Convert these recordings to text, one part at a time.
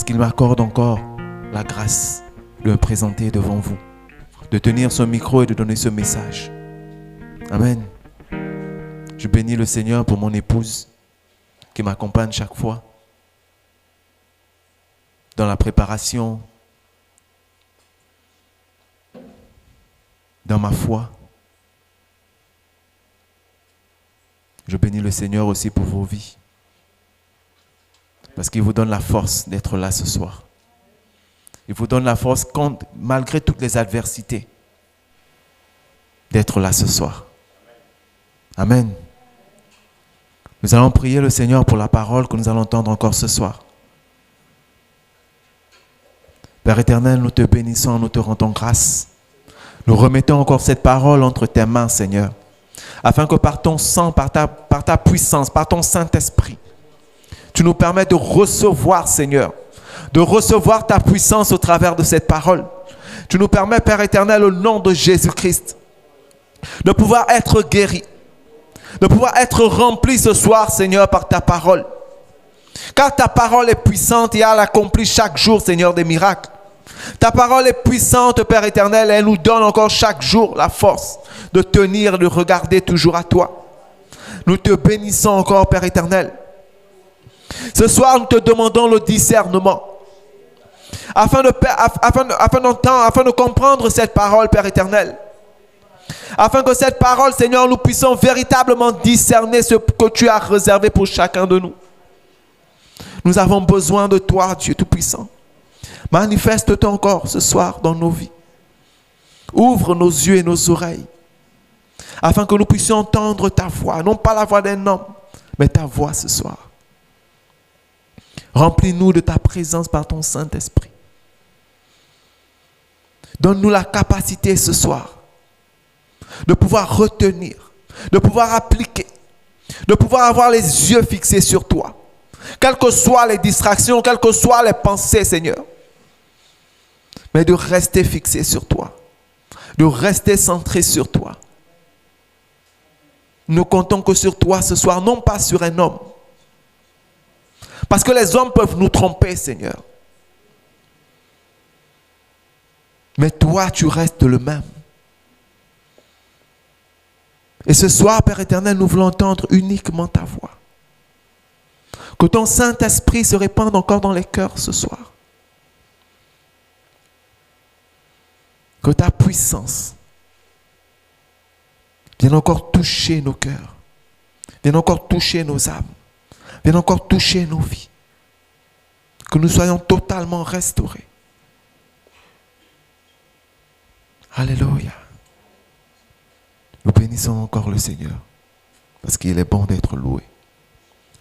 qu'il m'accorde encore la grâce de me présenter devant vous, de tenir ce micro et de donner ce message. Amen. Je bénis le Seigneur pour mon épouse qui m'accompagne chaque fois dans la préparation, dans ma foi. Je bénis le Seigneur aussi pour vos vies, parce qu'il vous donne la force d'être là ce soir. Il vous donne la force, malgré toutes les adversités, d'être là ce soir. Amen. Nous allons prier le Seigneur pour la parole que nous allons entendre encore ce soir. Père éternel, nous te bénissons, nous te rendons grâce. Nous remettons encore cette parole entre tes mains, Seigneur, afin que par ton sang, par ta puissance, par ton Saint-Esprit, tu nous permettes de recevoir, Seigneur, de recevoir ta puissance au travers de cette parole. Tu nous permets, Père éternel, au nom de Jésus-Christ, de pouvoir être guéris, de pouvoir être remplis ce soir, Seigneur, par ta parole. Car ta parole est puissante et elle accomplit chaque jour, Seigneur, des miracles. Ta parole est puissante, Père éternel, et elle nous donne encore chaque jour la force de tenir, de regarder toujours à toi. Nous te bénissons encore, Père éternel. Ce soir, nous te demandons le discernement, afin d'entendre, afin de comprendre cette parole, Père éternel. Afin que cette parole, Seigneur, nous puissions véritablement discerner ce que tu as réservé pour chacun de nous. Nous avons besoin de toi, Dieu Tout-Puissant. Manifeste-toi encore ce soir dans nos vies. Ouvre nos yeux et nos oreilles, afin que nous puissions entendre ta voix, non pas la voix d'un homme, mais ta voix ce soir. Remplis-nous de ta présence par ton Saint-Esprit. Donne-nous la capacité ce soir de pouvoir retenir, de pouvoir appliquer, de pouvoir avoir les yeux fixés sur toi. Quelles que soient les distractions, quelles que soient les pensées, Seigneur. Mais de rester fixé sur toi, de rester centré sur toi. Nous comptons que sur toi ce soir, non pas sur un homme. Parce que les hommes peuvent nous tromper, Seigneur. Mais toi, tu restes le même. Et ce soir, Père éternel, nous voulons entendre uniquement ta voix. Que ton Saint-Esprit se répande encore dans les cœurs ce soir. Que ta puissance vienne encore toucher nos cœurs, vienne encore toucher nos âmes, vienne encore toucher nos vies. Que nous soyons totalement restaurés. Alléluia. Nous bénissons encore le Seigneur, parce qu'il est bon d'être loué.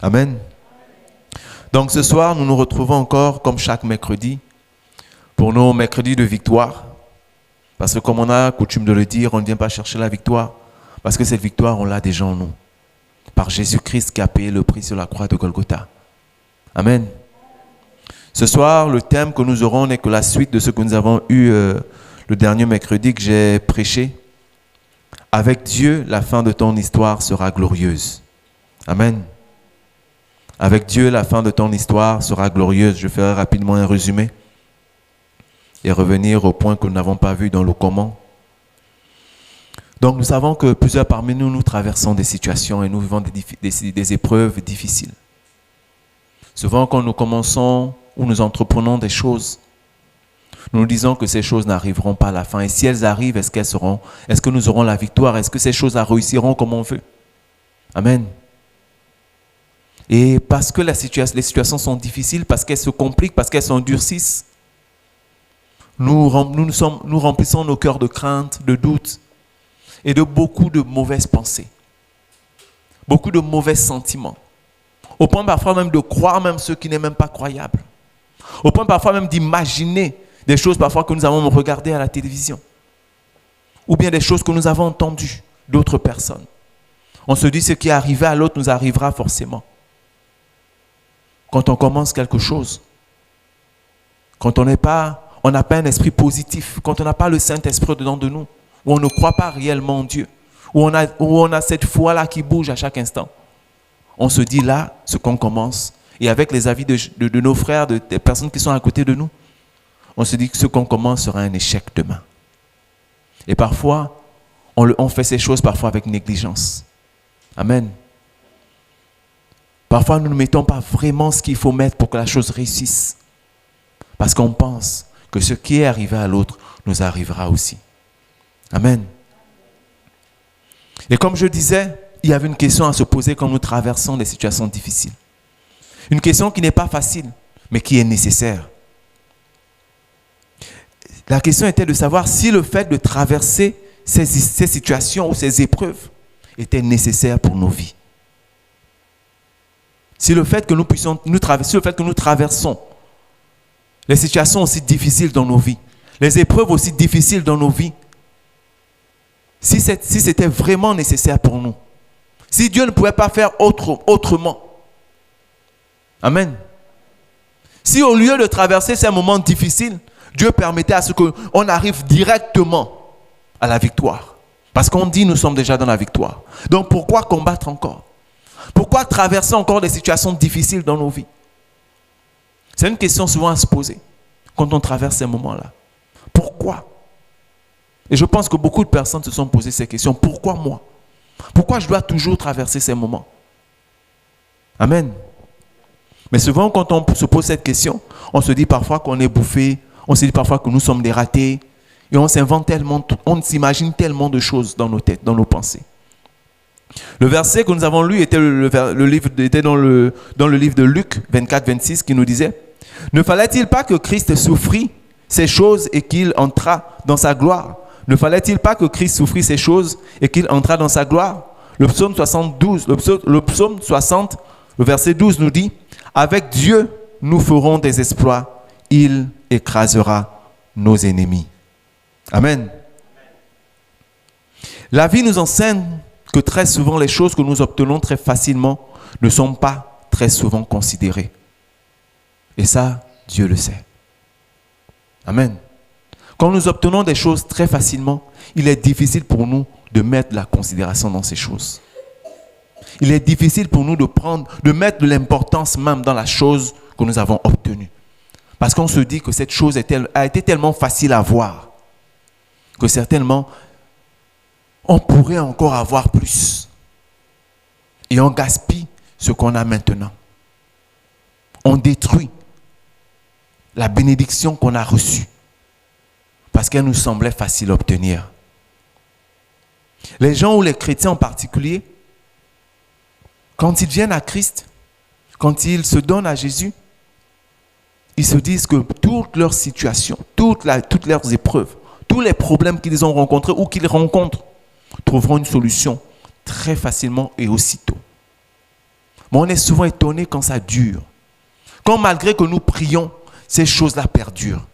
Amen. Donc ce soir, nous nous retrouvons encore, comme chaque mercredi, pour nos mercredis de victoire. Parce que comme on a coutume de le dire, on ne vient pas chercher la victoire, parce que cette victoire, on l'a déjà en nous. Par Jésus-Christ qui a payé le prix sur la croix de Golgotha. Amen. Ce soir, le thème que nous aurons n'est que la suite de ce que nous avons eu le dernier mercredi que j'ai prêché. Avec Dieu, la fin de ton histoire sera glorieuse. Amen. Avec Dieu, la fin de ton histoire sera glorieuse. Je ferai rapidement un résumé et revenir au point que nous n'avons pas vu dans le comment. Donc nous savons que plusieurs parmi nous, nous traversons des situations et nous vivons des épreuves difficiles. Souvent quand nous commençons ou nous entreprenons des choses, nous nous disons que ces choses n'arriveront pas à la fin. Et si elles arrivent, est-ce que nous aurons la victoire? Est-ce que ces choses réussiront comme on veut? Amen. Et parce que les situations sont difficiles, parce qu'elles se compliquent, parce qu'elles s'endurcissent, nous remplissons nos cœurs de crainte, de doute et de beaucoup de mauvaises pensées, beaucoup de mauvais sentiments, au point parfois même de croire même ce qui n'est même pas croyable, au point parfois même d'imaginer des choses parfois que nous avons regardées à la télévision, ou bien des choses que nous avons entendues d'autres personnes. On se dit ce qui est arrivé à l'autre nous arrivera forcément. Quand on commence quelque chose, quand on n'a pas un esprit positif, quand on n'a pas le Saint-Esprit dedans de nous, où on ne croit pas réellement en Dieu, où on a cette foi-là qui bouge à chaque instant, on se dit là, ce qu'on commence et avec les avis de nos frères, des personnes qui sont à côté de nous, on se dit que ce qu'on commence sera un échec demain. Et parfois, on fait ces choses parfois avec négligence. Amen. Parfois, nous ne mettons pas vraiment ce qu'il faut mettre pour que la chose réussisse. Parce qu'on pense que ce qui est arrivé à l'autre nous arrivera aussi. Amen. Et comme je disais, il y avait une question à se poser quand nous traversons des situations difficiles. Une question qui n'est pas facile, mais qui est nécessaire. La question était de savoir si le fait de traverser ces situations ou ces épreuves était nécessaire pour nos vies. Si le fait que nous traversons les situations aussi difficiles dans nos vies, les épreuves aussi difficiles dans nos vies, si c'était vraiment nécessaire pour nous, si Dieu ne pouvait pas faire autrement. Amen. Si au lieu de traverser ces moments difficiles, Dieu permettait à ce qu'on arrive directement à la victoire. Parce qu'on dit nous sommes déjà dans la victoire. Donc pourquoi combattre encore? Pourquoi traverser encore des situations difficiles dans nos vies? C'est une question souvent à se poser quand on traverse ces moments-là. Pourquoi? Et je pense que beaucoup de personnes se sont posées ces questions. Pourquoi moi? Pourquoi je dois toujours traverser ces moments? Amen. Mais souvent, quand on se pose cette question, on se dit parfois qu'on est bouffé, on se dit parfois que nous sommes des ratés, et on s'invente tellement, on s'imagine tellement de choses dans nos têtes, dans nos pensées. Le verset que nous avons lu était dans le livre de Luc 24-26 qui nous disait: ne fallait-il pas que Christ souffrit ces choses et qu'il entra dans sa gloire? Ne fallait-il pas que Christ souffrit ces choses et qu'il entra dans sa gloire? Le psaume 60, le verset 12 nous dit: avec Dieu, nous ferons des exploits. Il écrasera nos ennemis. Amen. La vie nous enseigne que très souvent, les choses que nous obtenons très facilement ne sont pas très souvent considérées. Et ça, Dieu le sait. Amen. Quand nous obtenons des choses très facilement, il est difficile pour nous de mettre de la considération dans ces choses. Il est difficile pour nous de mettre de l'importance même dans la chose que nous avons obtenue. Parce qu'on se dit que cette chose a été tellement facile à voir que certainement, on pourrait encore avoir plus. Et on gaspille ce qu'on a maintenant. On détruit la bénédiction qu'on a reçue parce qu'elle nous semblait facile à obtenir. Les gens ou les chrétiens en particulier, quand ils viennent à Christ, quand ils se donnent à Jésus, ils se disent que toutes leurs situations, toutes leurs épreuves, tous les problèmes qu'ils ont rencontrés ou qu'ils rencontrent trouveront une solution très facilement et aussitôt. Mais on est souvent étonné quand ça dure. Quand malgré que nous prions, ces choses-là perdurent.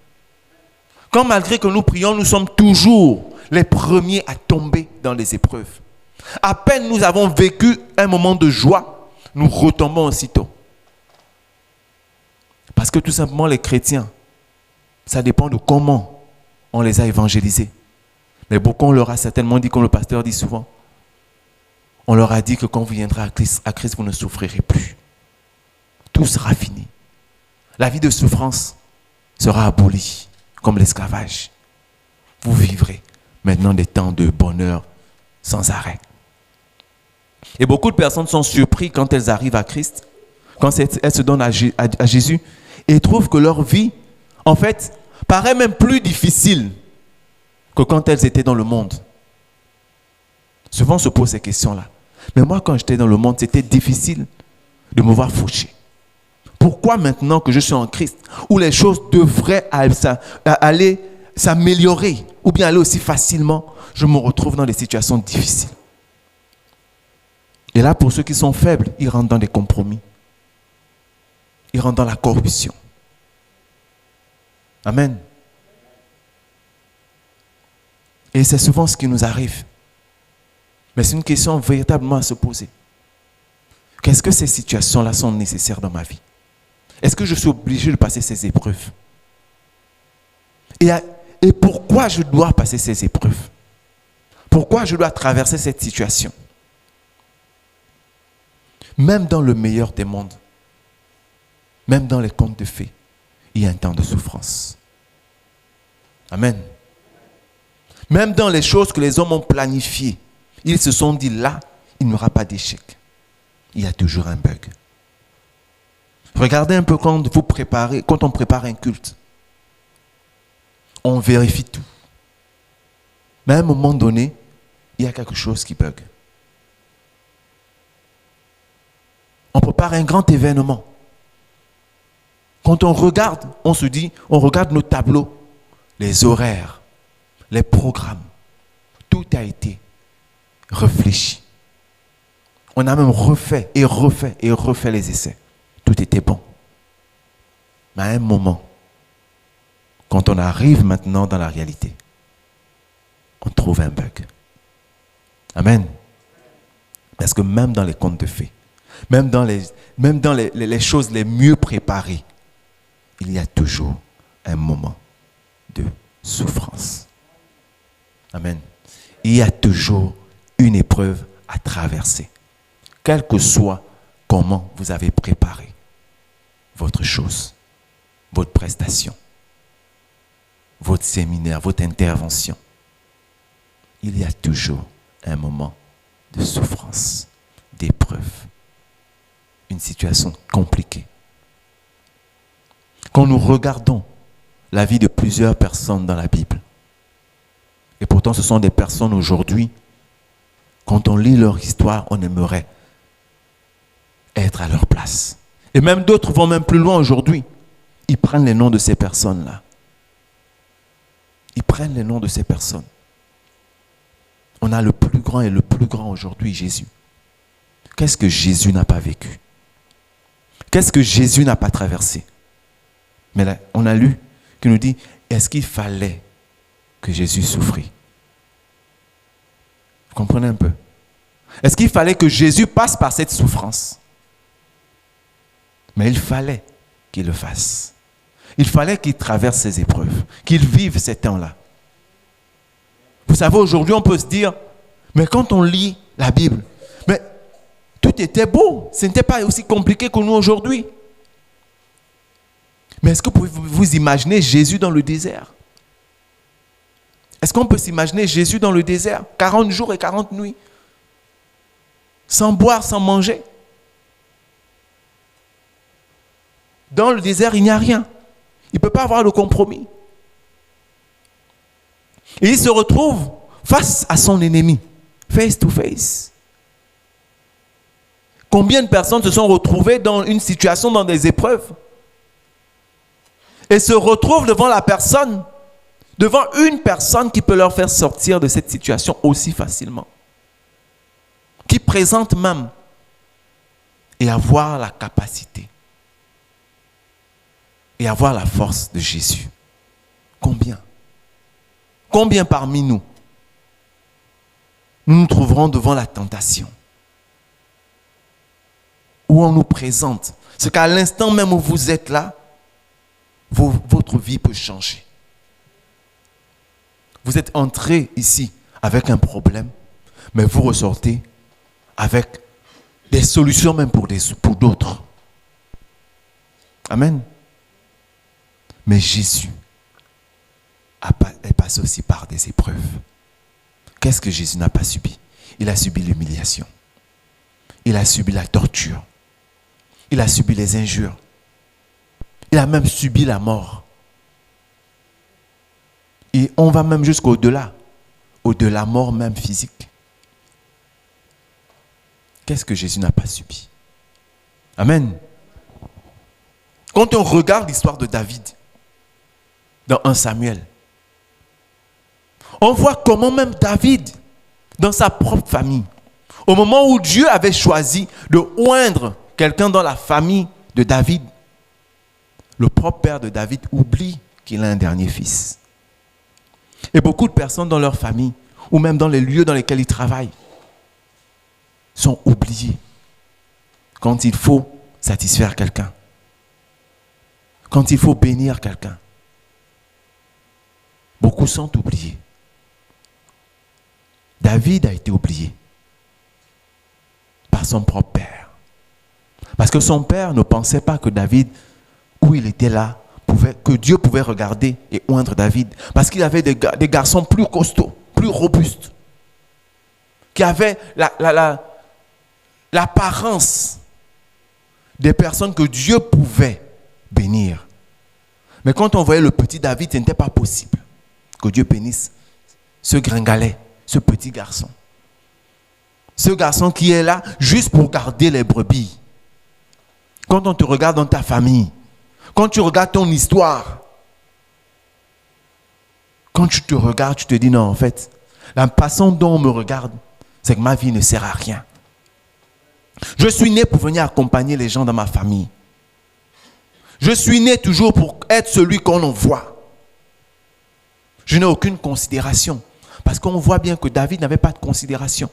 Quand malgré que nous prions, nous sommes toujours les premiers à tomber dans les épreuves. À peine nous avons vécu un moment de joie, nous retombons aussitôt. Parce que tout simplement les chrétiens, ça dépend de comment on les a évangélisés. Mais beaucoup, on leur a certainement dit, comme le pasteur dit souvent, on leur a dit que quand vous viendrez à Christ, vous ne souffrirez plus. Tout sera fini. La vie de souffrance sera abolie, comme l'esclavage. Vous vivrez maintenant des temps de bonheur sans arrêt. Et beaucoup de personnes sont surprises quand elles arrivent à Christ, quand elles se donnent à Jésus, et trouvent que leur vie, en fait, paraît même plus difficile que quand elles étaient dans le monde. Souvent on se pose ces questions-là. Mais moi, quand j'étais dans le monde, c'était difficile de me voir fauché. Pourquoi maintenant que je suis en Christ, où les choses devraient aller s'améliorer, ou bien aller aussi facilement, je me retrouve dans des situations difficiles? Et là, pour ceux qui sont faibles, ils rentrent dans des compromis. Ils rentrent dans la corruption. Amen. Et c'est souvent ce qui nous arrive. Mais c'est une question véritablement à se poser. Qu'est-ce que ces situations-là sont nécessaires dans ma vie? Est-ce que je suis obligé de passer ces épreuves? Et pourquoi je dois passer ces épreuves? Pourquoi je dois traverser cette situation? Même dans le meilleur des mondes, Même dans les contes de fées, il y a un temps de souffrance. Amen. Même dans les choses que les hommes ont planifiées, ils se sont dit là, il n'y aura pas d'échec. Il y a toujours un bug. Regardez un peu quand on prépare un culte. On vérifie tout. Mais à un moment donné, il y a quelque chose qui bug. On prépare un grand événement. Quand on regarde, on se dit, on regarde nos tableaux, les horaires, les programmes. Tout a été réfléchi. On a même refait les essais. Tout était bon. Mais à un moment, quand on arrive maintenant dans la réalité, on trouve un bug. Amen. Parce que même dans les contes de fées, même dans les choses les mieux préparées, il y a toujours un moment de souffrance. Amen. Il y a toujours une épreuve à traverser. Quel que soit comment vous avez préparé votre chose, votre prestation, votre séminaire, votre intervention, il y a toujours un moment de souffrance, d'épreuve, une situation compliquée. Quand nous regardons la vie de plusieurs personnes dans la Bible, et pourtant ce sont des personnes aujourd'hui, quand on lit leur histoire, on aimerait être à leur place. Et même d'autres vont même plus loin aujourd'hui. Ils prennent les noms de ces personnes-là. Ils prennent les noms de ces personnes. On a le plus grand et le plus grand aujourd'hui, Jésus. Qu'est-ce que Jésus n'a pas vécu? Qu'est-ce que Jésus n'a pas traversé? Mais là, on a lu qui nous dit, est-ce qu'il fallait que Jésus souffrit? Vous comprenez un peu? Est-ce qu'il fallait que Jésus passe par cette souffrance? Mais il fallait qu'il le fasse. Il fallait qu'il traverse ces épreuves, qu'il vive ces temps-là. Vous savez, aujourd'hui, on peut se dire, mais quand on lit la Bible, mais tout était beau. Ce n'était pas aussi compliqué que nous aujourd'hui. Mais est-ce que vous pouvez vous imaginer Jésus dans le désert? Est-ce qu'on peut s'imaginer Jésus dans le désert, 40 jours et 40 nuits, sans boire, sans manger? Dans le désert, il n'y a rien. Il ne peut pas avoir de compromis. Et il se retrouve face à son ennemi, face to face. Combien de personnes se sont retrouvées dans une situation, dans des épreuves, et se retrouvent devant une personne qui peut leur faire sortir de cette situation aussi facilement, qui présente même et avoir la capacité et avoir la force de Jésus. Combien? Combien parmi nous nous trouverons devant la tentation où on nous présente ce qu'à l'instant même où vous êtes là, votre vie peut changer. Vous êtes entré ici avec un problème, mais vous ressortez avec des solutions même pour d'autres. Amen. Mais Jésus est passé aussi par des épreuves. Qu'est-ce que Jésus n'a pas subi? Il a subi l'humiliation. Il a subi la torture. Il a subi les injures. Il a même subi la mort. Et on va même jusqu'au-delà, au-delà de la mort même physique. Qu'est-ce que Jésus n'a pas subi? Amen. Quand on regarde l'histoire de David, dans 1 Samuel, on voit comment même David, dans sa propre famille, au moment où Dieu avait choisi de oindre quelqu'un dans la famille de David, le propre père de David oublie qu'il a un dernier fils. Et beaucoup de personnes dans leur famille, ou même dans les lieux dans lesquels ils travaillent, sont oubliés quand il faut satisfaire quelqu'un, quand il faut bénir quelqu'un. Beaucoup sont oubliés. David a été oublié par son propre père. Parce que son père ne pensait pas que David où il était là, que Dieu pouvait regarder et oindre David. Parce qu'il avait des garçons plus costauds, plus robustes, qui avaient l'apparence des personnes que Dieu pouvait bénir. Mais quand on voyait le petit David, ce n'était pas possible que Dieu bénisse ce gringalet, ce petit garçon. Ce garçon qui est là juste pour garder les brebis. Quand on te regarde dans ta famille, quand tu regardes ton histoire, quand tu te regardes, tu te dis non, en fait, la façon dont on me regarde, c'est que ma vie ne sert à rien. Je suis né pour venir accompagner les gens dans ma famille. Je suis né toujours pour être celui qu'on envoie. Je n'ai aucune considération. Parce qu'on voit bien que David n'avait pas de considération.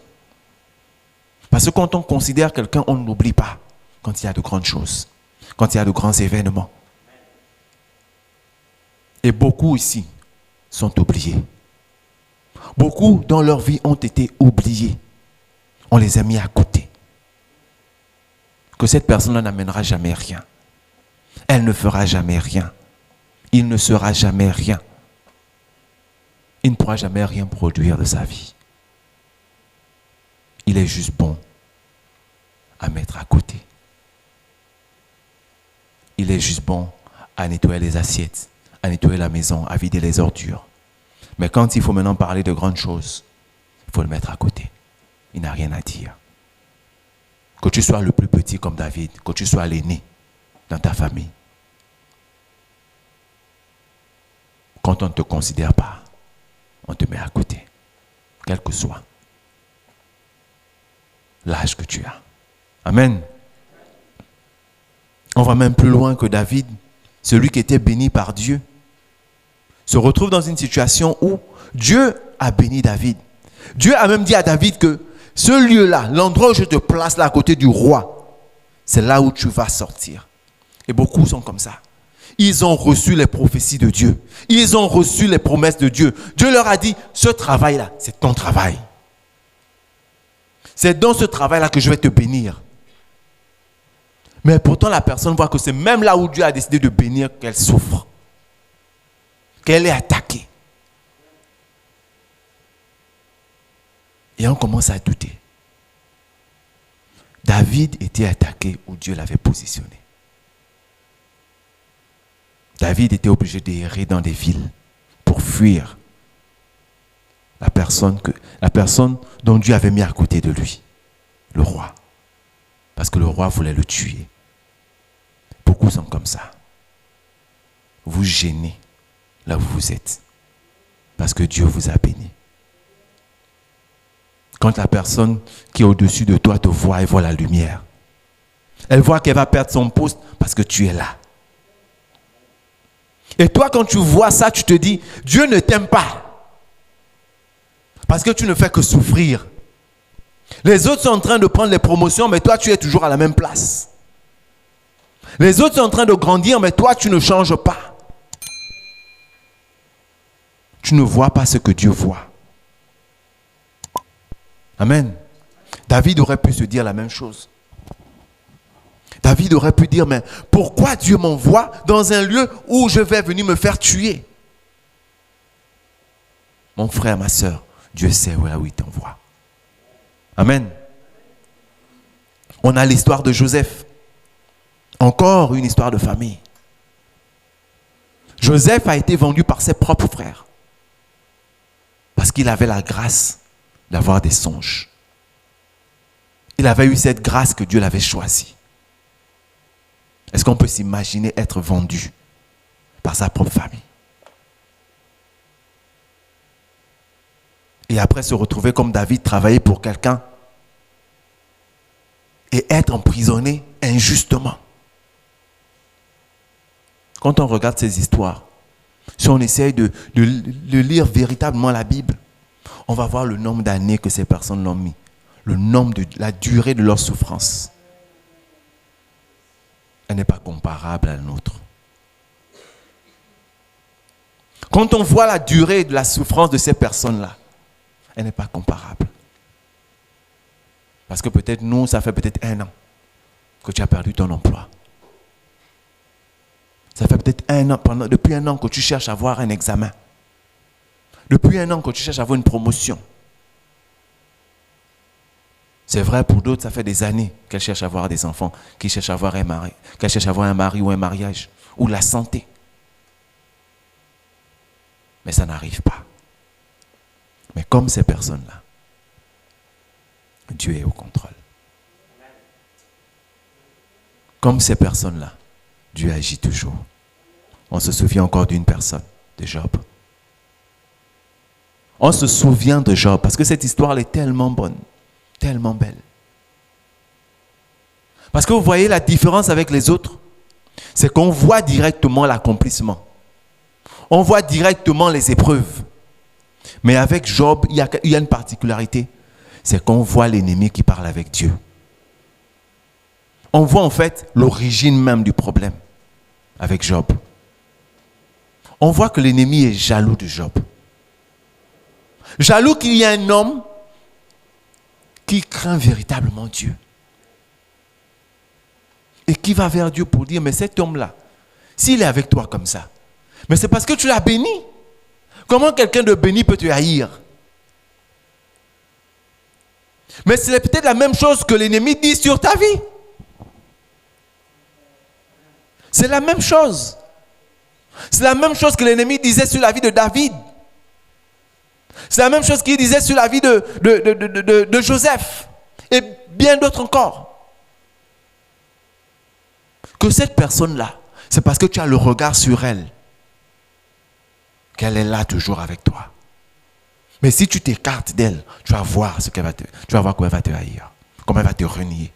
Parce que quand on considère quelqu'un, on ne l'oublie pas. Quand il y a de grandes choses. Quand il y a de grands événements. Et beaucoup ici sont oubliés. Beaucoup dans leur vie ont été oubliés. On les a mis à côté. Que cette personne-là n'amènera jamais rien. Elle ne fera jamais rien. Il ne sera jamais rien. Il ne pourra jamais rien produire de sa vie. Il est juste bon à mettre à côté. Il est juste bon à nettoyer les assiettes, à nettoyer la maison, à vider les ordures. Mais quand il faut maintenant parler de grandes choses, il faut le mettre à côté. Il n'a rien à dire. Que tu sois le plus petit comme David, que tu sois l'aîné dans ta famille. Quand on ne te considère pas, on te met à côté, quel que soit l'âge que tu as. Amen. On va même plus loin que David, celui qui était béni par Dieu, se retrouve dans une situation où Dieu a béni David. Dieu a même dit à David que ce lieu-là, l'endroit où je te place là à côté du roi, c'est là où tu vas sortir. Et beaucoup sont comme ça. Ils ont reçu les prophéties de Dieu. Ils ont reçu les promesses de Dieu. Dieu leur a dit, ce travail-là, c'est ton travail. C'est dans ce travail-là que je vais te bénir. Mais pourtant, la personne voit que c'est même là où Dieu a décidé de bénir qu'elle souffre. Qu'elle est attaquée. Et on commence à douter. David était attaqué où Dieu l'avait positionné. David était obligé d'errer dans des villes pour fuir la personne dont Dieu avait mis à côté de lui, le roi. Parce que le roi voulait le tuer. Beaucoup sont comme ça. Vous gênez là où vous êtes. Parce que Dieu vous a béni. Quand la personne qui est au-dessus de toi te voit, elle voit la lumière. Elle voit qu'elle va perdre son poste parce que tu es là. Et toi, quand tu vois ça, tu te dis, Dieu ne t'aime pas. Parce que tu ne fais que souffrir. Les autres sont en train de prendre les promotions, mais toi, tu es toujours à la même place. Les autres sont en train de grandir, mais toi, tu ne changes pas. Tu ne vois pas ce que Dieu voit. Amen. David aurait pu se dire la même chose. David aurait pu dire, mais pourquoi Dieu m'envoie dans un lieu où je vais venir me faire tuer? Mon frère, ma soeur, Dieu sait où il t'envoie. Amen. On a l'histoire de Joseph. Encore une histoire de famille. Joseph a été vendu par ses propres frères. Parce qu'il avait la grâce d'avoir des songes. Il avait eu cette grâce que Dieu l'avait choisie. Est-ce qu'on peut s'imaginer être vendu par sa propre famille? Et après se retrouver comme David, travailler pour quelqu'un et être emprisonné injustement. Quand on regarde ces histoires, si on essaye de lire véritablement la Bible, on va voir le nombre d'années que ces personnes l'ont mis, le nombre la durée de leur souffrance. Elle n'est pas comparable à la nôtre. Quand on voit la durée de la souffrance de ces personnes-là, elle n'est pas comparable. Parce que peut-être nous, ça fait peut-être 1 an que tu as perdu ton emploi. Ça fait peut-être depuis un an que tu cherches à avoir un examen. Depuis un an que tu cherches à avoir une promotion. C'est vrai, pour d'autres, ça fait des années qu'elles cherchent à avoir des enfants, qu'elles cherchent à avoir un mari, qu'elles cherchent à avoir un mari ou un mariage, ou la santé. Mais ça n'arrive pas. Mais comme ces personnes-là, Dieu est au contrôle. Comme ces personnes-là, Dieu agit toujours. On se souvient encore d'une personne, de Job. On se souvient de Job parce que cette histoire est tellement bonne, tellement belle. Parce que vous voyez la différence avec les autres, c'est qu'on voit directement l'accomplissement. On voit directement les épreuves. Mais avec Job, il y a une particularité, c'est qu'on voit l'ennemi qui parle avec Dieu. On voit en fait l'origine même du problème avec Job. On voit que l'ennemi est jaloux de Job. Jaloux qu'il y ait un homme qui craint véritablement Dieu. Et qui va vers Dieu pour dire, mais cet homme-là, s'il est avec toi comme ça, mais c'est parce que tu l'as béni. Comment quelqu'un de béni peut te haïr? Mais c'est peut-être la même chose que l'ennemi dit sur ta vie. C'est la même chose. C'est la même chose que l'ennemi disait sur la vie de David. C'est la même chose qu'il disait sur la vie de Joseph. Et bien d'autres encore. Que cette personne-là, c'est parce que tu as le regard sur elle, qu'elle est là toujours avec toi. Mais si tu t'écartes d'elle, tu vas voir comment elle va te haïr, comment elle va te renier.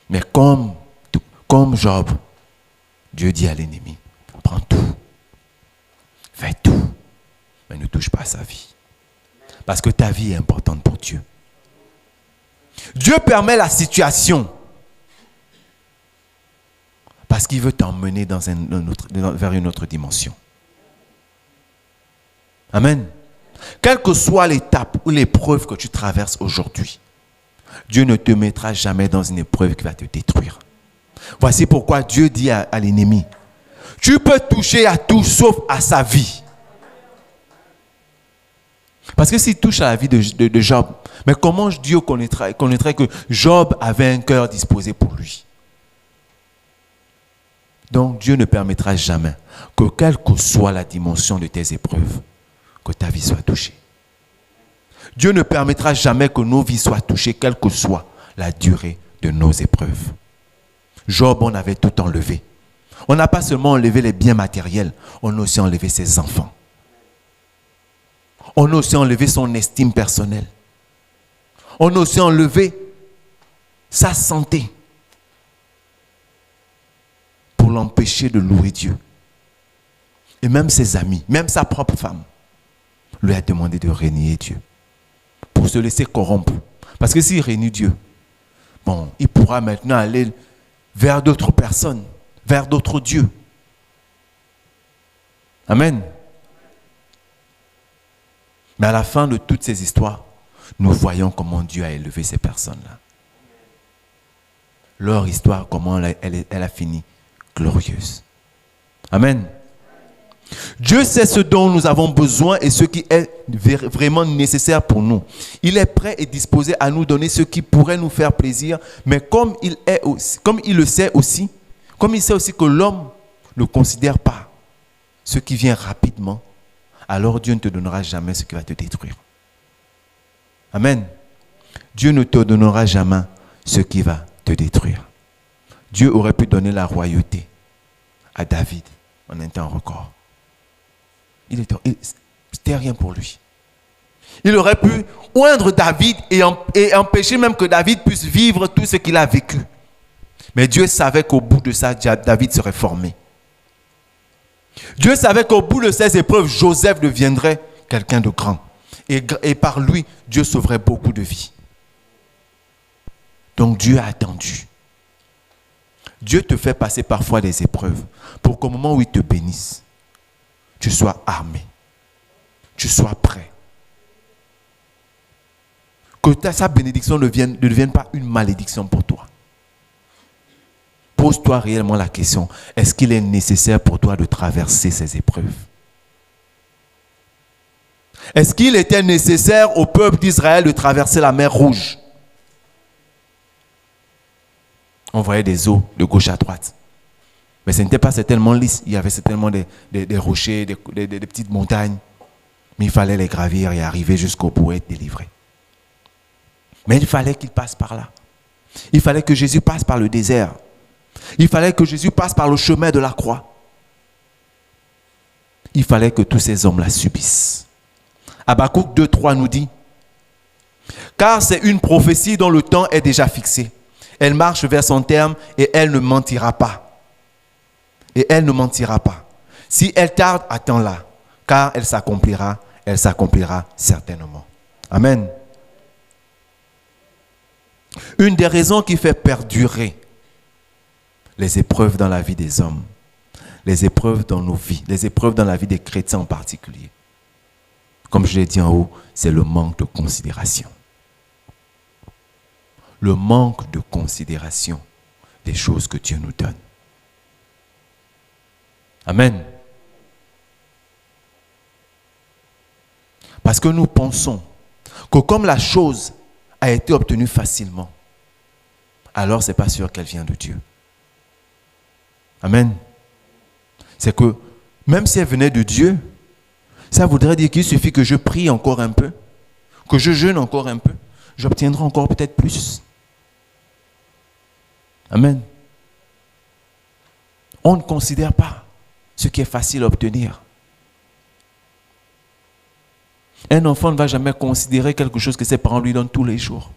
Mais comme Job, Dieu dit à l'ennemi, prends tout, fais tout, mais ne touche pas à sa vie. Parce que ta vie est importante pour Dieu. Dieu permet la situation parce qu'il veut t'emmener vers une autre dimension. Amen. Quelle que soit l'étape ou l'épreuve que tu traverses aujourd'hui, Dieu ne te mettra jamais dans une épreuve qui va te détruire. Voici pourquoi Dieu dit à l'ennemi, tu peux toucher à tout sauf à sa vie. Parce que s'il touche à la vie de Job, mais comment Dieu connaîtrait que Job avait un cœur disposé pour lui? Donc Dieu ne permettra jamais que quelle que soit la dimension de tes épreuves, que ta vie soit touchée. Dieu ne permettra jamais que nos vies soient touchées, quelle que soit la durée de nos épreuves. Job, on avait tout enlevé. On n'a pas seulement enlevé les biens matériels, on a aussi enlevé ses enfants. On a aussi enlevé son estime personnelle. On a aussi enlevé sa santé pour l'empêcher de louer Dieu. Et même ses amis, même sa propre femme, lui a demandé de renier Dieu pour se laisser corrompre. Parce que s'il renie Dieu, bon, il pourra maintenant aller vers d'autres personnes, vers d'autres dieux. Amen. Mais à la fin de toutes ces histoires, nous voyons comment Dieu a élevé ces personnes-là. Leur histoire, comment elle a fini glorieuse. Amen. Dieu sait ce dont nous avons besoin et ce qui est vraiment nécessaire pour nous. Il est prêt et disposé à nous donner ce qui pourrait nous faire plaisir, mais comme il le sait aussi, comme il sait aussi que l'homme ne considère pas ce qui vient rapidement, alors Dieu ne te donnera jamais ce qui va te détruire. Amen. Dieu ne te donnera jamais ce qui va te détruire. Dieu aurait pu donner la royauté à David en un temps record. C'était rien pour lui. Il aurait pu oindre David et empêcher même que David puisse vivre tout ce qu'il a vécu. Mais Dieu savait qu'au bout de ça, David serait formé. Dieu savait qu'au bout de ces épreuves, Joseph deviendrait quelqu'un de grand. Et par lui, Dieu sauverait beaucoup de vies. Donc Dieu a attendu. Dieu te fait passer parfois des épreuves pour qu'au moment où il te bénisse, tu sois armé, tu sois prêt. Que sa bénédiction ne devienne pas une malédiction pour toi. pose-toi réellement la question, est-ce qu'il est nécessaire pour toi de traverser ces épreuves? Est-ce qu'il était nécessaire au peuple d'Israël de traverser la mer Rouge? On voyait des eaux de gauche à droite. Mais ce n'était pas certainement lisse. Il y avait certainement des rochers, des petites montagnes. Mais il fallait les gravir et arriver jusqu'au bout et être délivré. Mais il fallait qu'il passe par là. Il fallait que Jésus passe par le désert. Il fallait que Jésus passe par le chemin de la croix. Il fallait que tous ces hommes la subissent. Habakkuk 2:3 nous dit, « Car c'est une prophétie dont le temps est déjà fixé. Elle marche vers son terme et elle ne mentira pas. Et elle ne mentira pas. Si elle tarde, attends-la, car elle s'accomplira certainement. » Amen. Une des raisons qui fait perdurer les épreuves dans la vie des hommes, les épreuves dans nos vies, les épreuves dans la vie des chrétiens en particulier, comme je l'ai dit en haut, c'est le manque de considération. Le manque de considération des choses que Dieu nous donne. Amen. Parce que nous pensons que comme la chose a été obtenue facilement, alors ce n'est pas sûr qu'elle vient de Dieu. Amen. C'est que même si elle venait de Dieu, ça voudrait dire qu'il suffit que je prie encore un peu, que je jeûne encore un peu, j'obtiendrai encore peut-être plus. Amen. On ne considère pas ce qui est facile à obtenir. Un enfant ne va jamais considérer quelque chose que ses parents lui donnent tous les jours.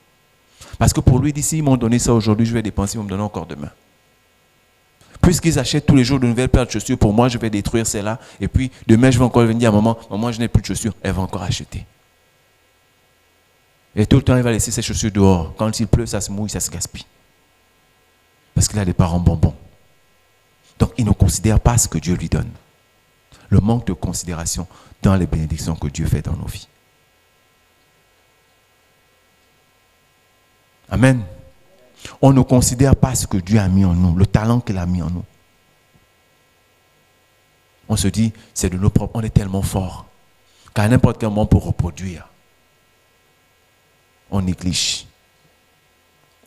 Parce que pour lui, d'ici, ils m'ont donné ça aujourd'hui, je vais dépenser, ils vont me donner encore demain. Puisqu'ils achètent tous les jours de nouvelles paires de chaussures, pour moi, je vais détruire celles-là. Et puis, demain, je vais encore venir dire à maman, maman, je n'ai plus de chaussures. Elle va encore acheter. Et tout le temps, il va laisser ses chaussures dehors. Quand il pleut, ça se mouille, ça se gaspille. Parce qu'il a des parents bonbons. Donc, il ne considère pas ce que Dieu lui donne. Le manque de considération dans les bénédictions que Dieu fait dans nos vies. Amen. On ne considère pas ce que Dieu a mis en nous, le talent qu'il a mis en nous. On se dit, c'est de nos propres, on est tellement fort qu'à n'importe quel moment pour reproduire, on néglige.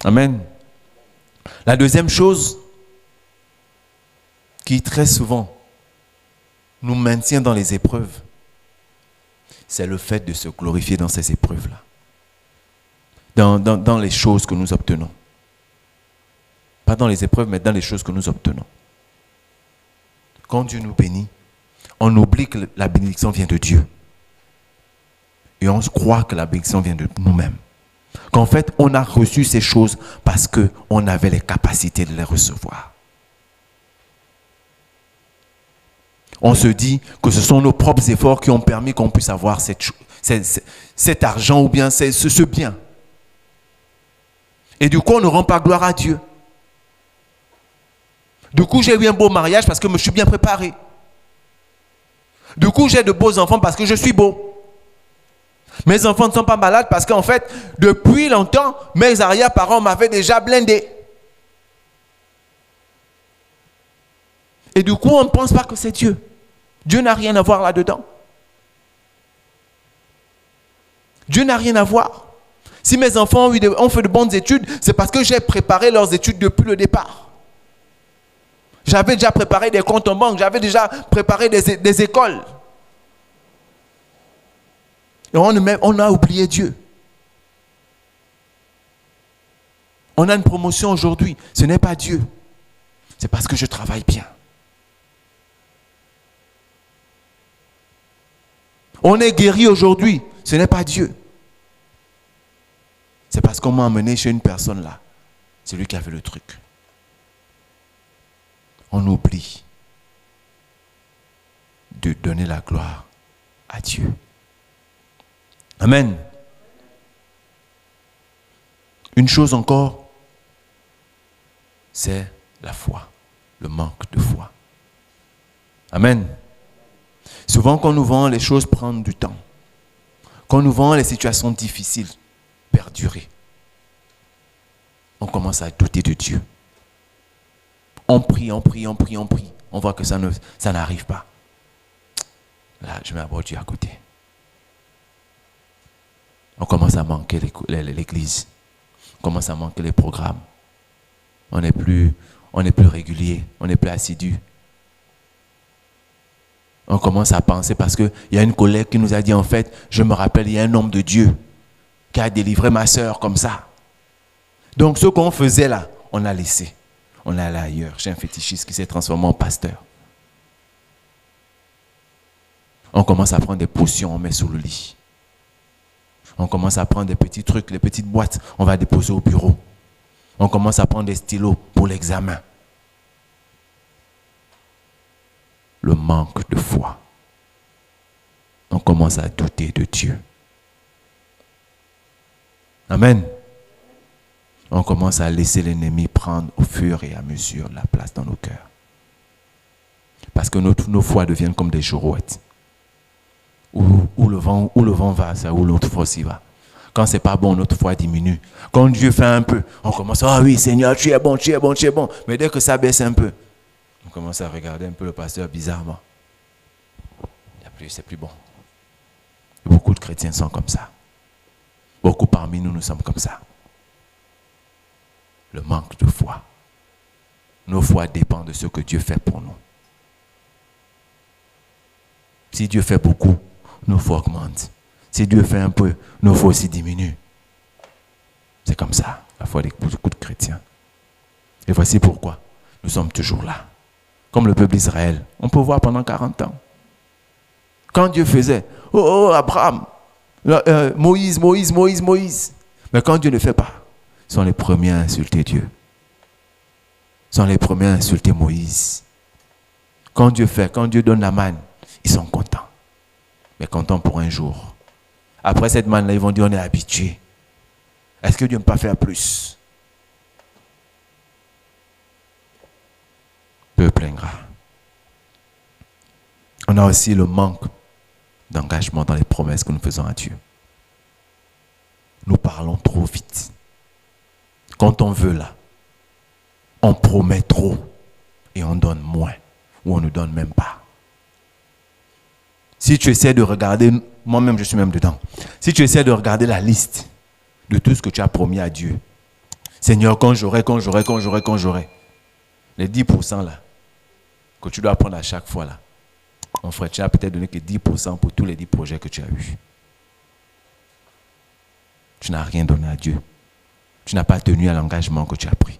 Amen. La deuxième chose qui très souvent nous maintient dans les épreuves, c'est le fait de se glorifier dans ces épreuves-là. Dans les choses que nous obtenons. Pas dans les épreuves, mais dans les choses que nous obtenons. Quand Dieu nous bénit, on oublie que la bénédiction vient de Dieu. Et on croit que la bénédiction vient de nous-mêmes. Qu'en fait, on a reçu ces choses parce qu'on avait les capacités de les recevoir. On se dit que ce sont nos propres efforts qui ont permis qu'on puisse avoir cet argent ou bien ce bien. Et du coup, on ne rend pas gloire à Dieu. Du coup, j'ai eu un beau mariage parce que je me suis bien préparé. Du coup, j'ai de beaux enfants parce que je suis beau. Mes enfants ne sont pas malades parce qu'en fait, depuis longtemps, mes arrière-parents m'avaient déjà blindé. Et du coup, on ne pense pas que c'est Dieu. Dieu n'a rien à voir là-dedans. Dieu n'a rien à voir. Si mes enfants ont fait de bonnes études, c'est parce que j'ai préparé leurs études depuis le départ. J'avais déjà préparé des comptes en banque, j'avais déjà préparé des écoles. Et on a oublié Dieu. On a une promotion aujourd'hui, ce n'est pas Dieu. C'est parce que je travaille bien. On est guéri aujourd'hui, ce n'est pas Dieu. C'est parce qu'on m'a emmené chez une personne là. C'est lui qui a fait le truc. On oublie de donner la gloire à Dieu. Amen. Une chose encore, c'est la foi, le manque de foi. Amen. Souvent, quand nous voyons les choses prendre du temps, quand nous voyons les situations difficiles perdurer, on commence à douter de Dieu. On prie. On voit que ça n'arrive pas. Là, je mets d'abord Dieu à côté. On commence à manquer l'église. On commence à manquer les programmes. On n'est plus régulier. On n'est plus assidu. On commence à penser parce qu'il y a une collègue qui nous a dit, en fait, je me rappelle, il y a un homme de Dieu qui a délivré ma sœur comme ça. Donc ce qu'on faisait là, on a laissé. On est allé ailleurs. J'ai un fétichiste qui s'est transformé en pasteur. On commence à prendre des potions, on met sous le lit. On commence à prendre des petits trucs, les petites boîtes, on va déposer au bureau. On commence à prendre des stylos pour l'examen. Le manque de foi. On commence à douter de Dieu. Amen. On commence à laisser l'ennemi prendre au fur et à mesure la place dans nos cœurs. Parce que nos foi deviennent comme des girouettes. Où le vent va, c'est où l'autre foi s'y va. Quand c'est pas bon, notre foi diminue. Quand Dieu fait un peu, on commence, ah oui Seigneur, tu es bon. Mais dès que ça baisse un peu, on commence à regarder un peu le pasteur bizarrement. C'est plus bon. Beaucoup de chrétiens sont comme ça. Beaucoup parmi nous sommes comme ça. Le manque de foi. Nos foi dépendent de ce que Dieu fait pour nous. Si Dieu fait beaucoup, nos foi augmentent. Si Dieu fait un peu, nos foi aussi diminuent. C'est comme ça, la foi de beaucoup de chrétiens. Et voici pourquoi nous sommes toujours là. Comme le peuple d'Israël, on peut voir pendant 40 ans. Quand Dieu faisait, oh Abraham, Moïse. Mais quand Dieu ne fait pas, ils sont les premiers à insulter Dieu. Ils sont les premiers à insulter Moïse. Quand Dieu fait, quand Dieu donne la manne, ils sont contents. Mais contents pour un jour. Après cette manne-là, ils vont dire, on est habitués. Est-ce que Dieu ne peut pas faire plus? Peuple ingrat. On a aussi le manque d'engagement dans les promesses que nous faisons à Dieu. Nous parlons trop vite. Quand on veut là, on promet trop et on donne moins ou on ne donne même pas. Si tu essaies de regarder, moi-même je suis même dedans, si tu essaies de regarder la liste de tout ce que tu as promis à Dieu, Seigneur, quand j'aurai, les 10% là, que tu dois prendre à chaque fois là, mon frère, tu n'as peut-être donné que 10% pour tous les 10 projets que tu as eus. Tu n'as rien donné à Dieu. Tu n'as pas tenu à l'engagement que tu as pris.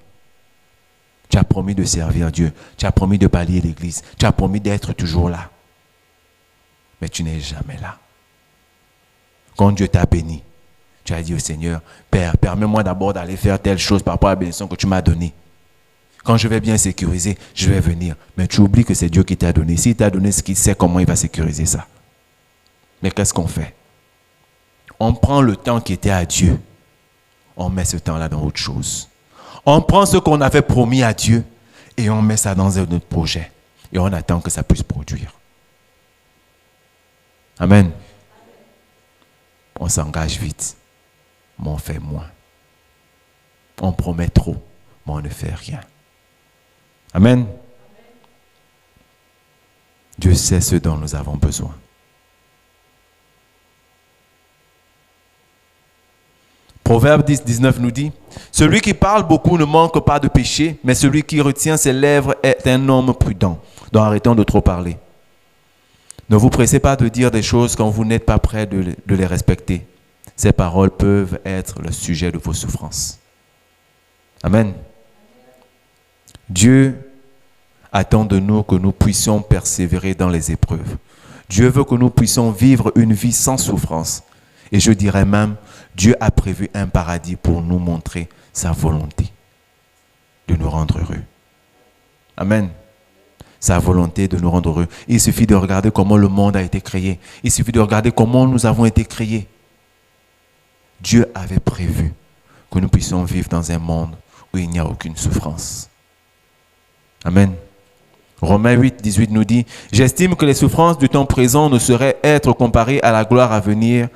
Tu as promis de servir Dieu. Tu as promis de balayer l'église. Tu as promis d'être toujours là. Mais tu n'es jamais là. Quand Dieu t'a béni, tu as dit au Seigneur, Père, permets-moi d'abord d'aller faire telle chose par rapport à la bénédiction que tu m'as donnée. Quand je vais bien sécuriser, je vais venir. Mais tu oublies que c'est Dieu qui t'a donné. S'il t'a donné ce qu'il sait, comment il va sécuriser ça. Mais qu'est-ce qu'on fait? On prend le temps qui était à Dieu. On met ce temps-là dans autre chose. On prend ce qu'on avait promis à Dieu et on met ça dans un autre projet. Et on attend que ça puisse produire. Amen. On s'engage vite, mais on fait moins. On promet trop, mais on ne fait rien. Amen. Dieu sait ce dont nous avons besoin. Proverbe 10, 19 nous dit, « Celui qui parle beaucoup ne manque pas de péché, mais celui qui retient ses lèvres est un homme prudent. » Donc arrêtons de trop parler. Ne vous pressez pas de dire des choses quand vous n'êtes pas prêt de les respecter. Ces paroles peuvent être le sujet de vos souffrances. Amen. Dieu attend de nous que nous puissions persévérer dans les épreuves. Dieu veut que nous puissions vivre une vie sans souffrance. Et je dirais même, Dieu a prévu un paradis pour nous montrer sa volonté de nous rendre heureux. Amen. Sa volonté de nous rendre heureux. Il suffit de regarder comment le monde a été créé. Il suffit de regarder comment nous avons été créés. Dieu avait prévu que nous puissions vivre dans un monde où il n'y a aucune souffrance. Amen. Romains 8, 18 nous dit, « J'estime que les souffrances du temps présent ne sauraient être comparées à la gloire à venir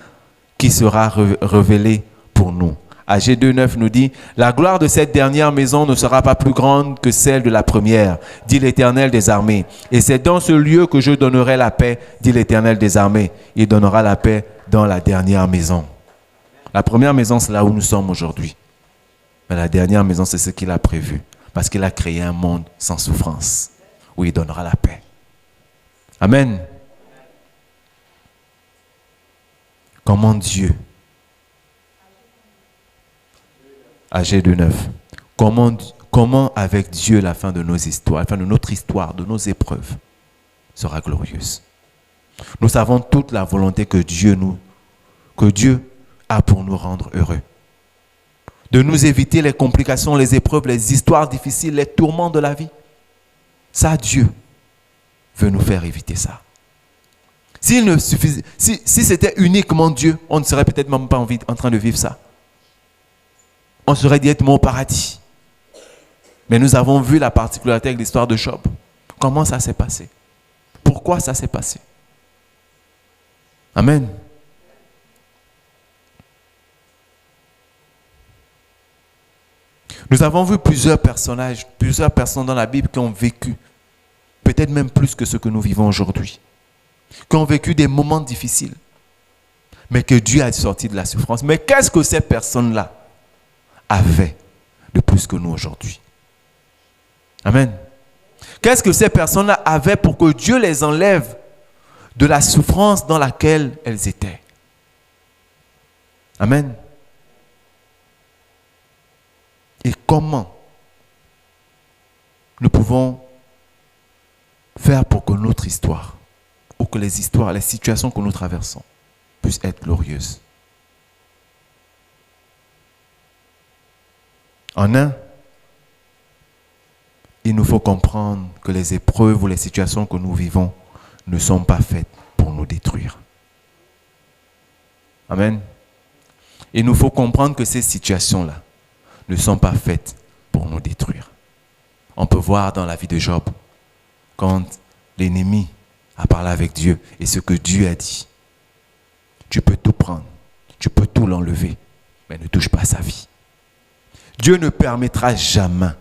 qui sera révélée pour nous. Ag 2:9 nous dit, « La gloire de cette dernière maison ne sera pas plus grande que celle de la première, dit l'Éternel des armées. Et c'est dans ce lieu que je donnerai la paix, dit l'Éternel des armées. Il donnera la paix dans la dernière maison. » La première maison, c'est là où nous sommes aujourd'hui. Mais la dernière maison, c'est ce qu'il a prévu. Parce qu'il a créé un monde sans souffrance, où il donnera la paix. Amen. Comment Dieu, Ag 2:9, comment avec Dieu la fin de nos histoires, la fin de notre histoire, de nos épreuves, sera glorieuse. Nous savons toute la volonté que Dieu a pour nous rendre heureux. De nous éviter les complications, les épreuves, les histoires difficiles, les tourments de la vie. Ça, Dieu veut nous faire éviter ça. Si c'était uniquement Dieu, on ne serait peut-être même pas en train de vivre ça. On serait directement au paradis. Mais nous avons vu la particularité avec l'histoire de Job. Comment ça s'est passé? Pourquoi ça s'est passé? Amen. Nous avons vu plusieurs personnages, plusieurs personnes dans la Bible qui ont vécu, peut-être même plus que ce que nous vivons aujourd'hui, qui ont vécu des moments difficiles, mais que Dieu a sorti de la souffrance. Mais qu'est-ce que ces personnes-là avaient de plus que nous aujourd'hui? Amen. Qu'est-ce que ces personnes-là avaient pour que Dieu les enlève de la souffrance dans laquelle elles étaient? Amen. Et comment nous pouvons faire pour que notre histoire, ou que les histoires, les situations que nous traversons, puissent être glorieuses? En un, il nous faut comprendre que les épreuves ou les situations que nous vivons ne sont pas faites pour nous détruire. Amen. Il nous faut comprendre que ces situations-là ne sont pas faites pour nous détruire. On peut voir dans la vie de Job, quand l'ennemi a parlé avec Dieu et ce que Dieu a dit. Tu peux tout prendre, tu peux tout l'enlever, mais ne touche pas à sa vie. Dieu ne permettra jamais